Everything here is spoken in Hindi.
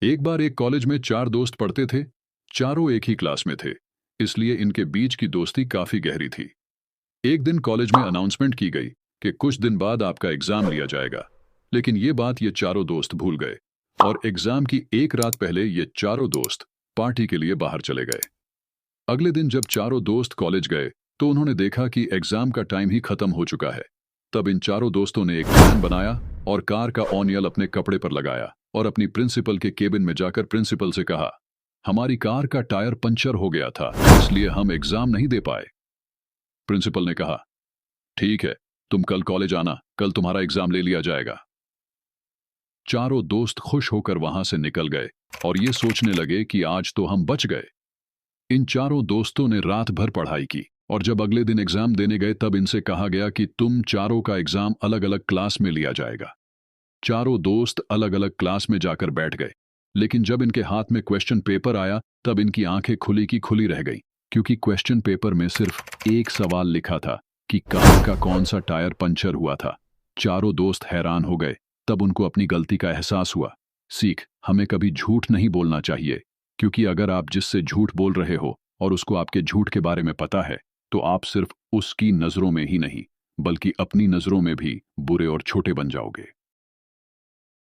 एक बार एक कॉलेज में चार दोस्त पढ़ते थे। चारों एक ही क्लास में थे, इसलिए इनके बीच की दोस्ती काफी गहरी थी। एक दिन कॉलेज में अनाउंसमेंट की गई कि कुछ दिन बाद आपका एग्जाम लिया जाएगा। लेकिन ये बात ये चारों दोस्त भूल गए और एग्जाम की एक रात पहले ये चारों दोस्त पार्टी के लिए बाहर चले गए। अगले दिन जब चारों दोस्त कॉलेज गए तो उन्होंने देखा कि एग्जाम का टाइम ही खत्म हो चुका है। तब इन चारों दोस्तों ने एक प्लान बनाया और कार का ऑनियल अपने कपड़े पर लगाया और अपनी प्रिंसिपल के केबिन में जाकर प्रिंसिपल से कहा, हमारी कार का टायर पंचर हो गया था, इसलिए हम एग्जाम नहीं दे पाए। प्रिंसिपल ने कहा, ठीक है, तुम कल कॉलेज आना, कल तुम्हारा एग्जाम ले लिया जाएगा। चारों दोस्त खुश होकर वहां से निकल गए और ये सोचने लगे कि आज तो हम बच गए। इन चारों दोस्तों ने रात भर पढ़ाई की और जब अगले दिन एग्जाम देने गए तब इनसे कहा गया कि तुम चारों का एग्जाम अलग अलग क्लास में लिया जाएगा। चारों दोस्त अलग अलग क्लास में जाकर बैठ गए, लेकिन जब इनके हाथ में क्वेश्चन पेपर आया तब इनकी आंखें खुली की खुली रह गई, क्योंकि क्वेश्चन पेपर में सिर्फ एक सवाल लिखा था कि कार का कौन सा टायर पंचर हुआ था। चारों दोस्त हैरान हो गए। तब उनको अपनी गलती का एहसास हुआ। सीख, हमें कभी झूठ नहीं बोलना चाहिए, क्योंकि अगर आप जिससे झूठ बोल रहे हो और उसको आपके झूठ के बारे में पता है तो आप सिर्फ उसकी नजरों में ही नहीं बल्कि अपनी नजरों में भी बुरे और छोटे बन जाओगे।